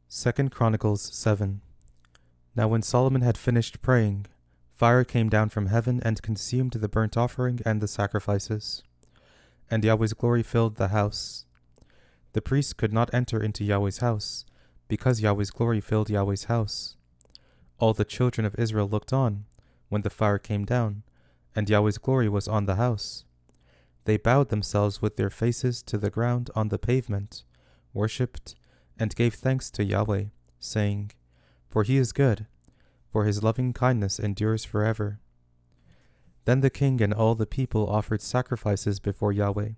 2 Chronicles 7. Now when Solomon had finished praying, fire came down from heaven and consumed the burnt offering and the sacrifices. And Yahweh's glory filled the house. The priests could not enter into Yahweh's house, because Yahweh's glory filled Yahweh's house. All the children of Israel looked on, when the fire came down, and Yahweh's glory was on the house. They bowed themselves with their faces to the ground on the pavement, worshipped, and gave thanks to Yahweh, saying, For he is good, for his loving kindness endures forever. Then the king and all the people offered sacrifices before Yahweh.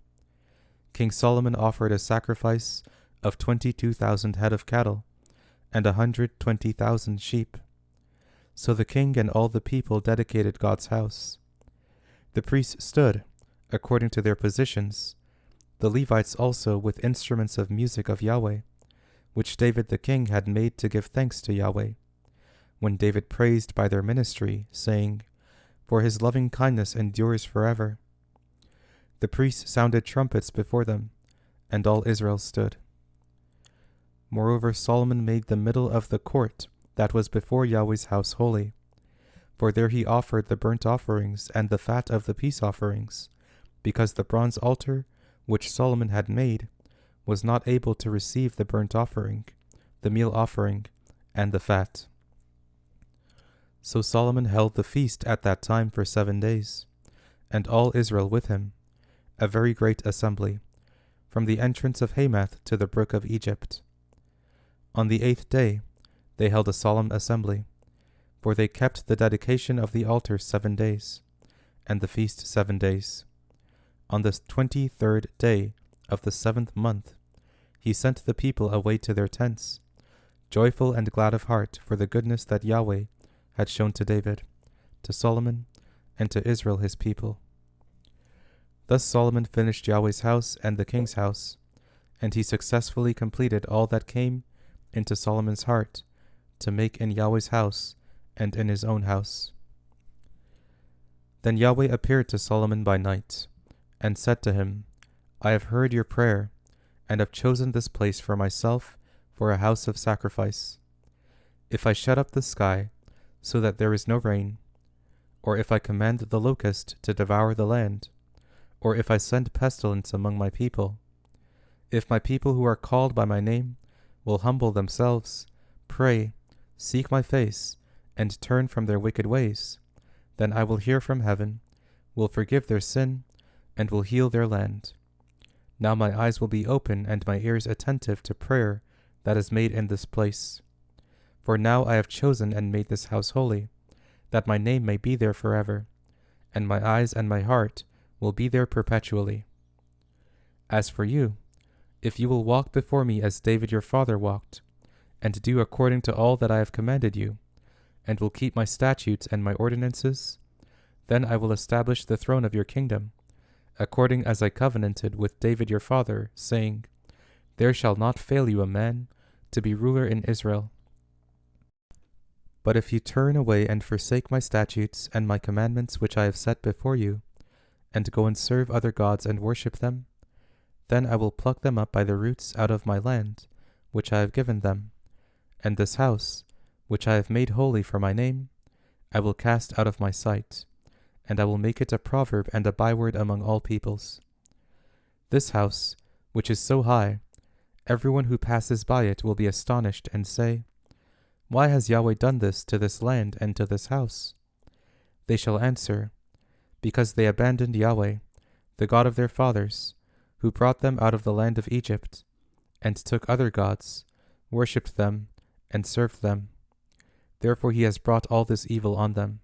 King Solomon offered a sacrifice of 22,000 head of cattle, and 120,000 sheep. So the king and all the people dedicated God's house. The priests stood, according to their positions, the Levites also with instruments of music of Yahweh, which David the king had made to give thanks to Yahweh, when David praised by their ministry, saying, For his loving kindness endures forever. The priests sounded trumpets before them, and all Israel stood. Moreover, Solomon made the middle of the court that was before Yahweh's house holy, for there he offered the burnt offerings and the fat of the peace offerings, because the bronze altar which Solomon had made was not able to receive the burnt offering, the meal offering, and the fat. So Solomon held the feast at that time for 7 days, and all Israel with him, a very great assembly, from the entrance of Hamath to the brook of Egypt. On the 8th day they held a solemn assembly, for they kept the dedication of the altar 7 days, and the feast 7 days. On the 23rd day of the 7th month, he sent the people away to their tents, joyful and glad of heart for the goodness that Yahweh had shown to David, to Solomon, and to Israel his people. Thus Solomon finished Yahweh's house and the king's house, and he successfully completed all that came into Solomon's heart to make in Yahweh's house and in his own house. Then Yahweh appeared to Solomon by night, and said to him, I have heard your prayer, and have chosen this place for myself for a house of sacrifice. If I shut up the sky, so that there is no rain, or if I command the locust to devour the land, or if I send pestilence among my people, if my people who are called by my name will humble themselves, pray, seek my face, and turn from their wicked ways, then I will hear from heaven, will forgive their sin, and will heal their land. Now my eyes will be open and my ears attentive to prayer that is made in this place. For now I have chosen and made this house holy, that my name may be there forever, and my eyes and my heart will be there perpetually. As for you, if you will walk before me as David your father walked, and do according to all that I have commanded you, and will keep my statutes and my ordinances, then I will establish the throne of your kingdom, according as I covenanted with David your father, saying, There shall not fail you a man to be ruler in Israel. But if you turn away and forsake my statutes and my commandments which I have set before you, and go and serve other gods and worship them, then I will pluck them up by the roots out of my land, which I have given them, and this house, which I have made holy for my name, I will cast out of my sight, and I will make it a proverb and a byword among all peoples. This house, which is so high, everyone who passes by it will be astonished and say, Why has Yahweh done this to this land and to this house? They shall answer, Because they abandoned Yahweh, the God of their fathers, who brought them out of the land of Egypt, and took other gods, worshipped them, and served them. Therefore he has brought all this evil on them.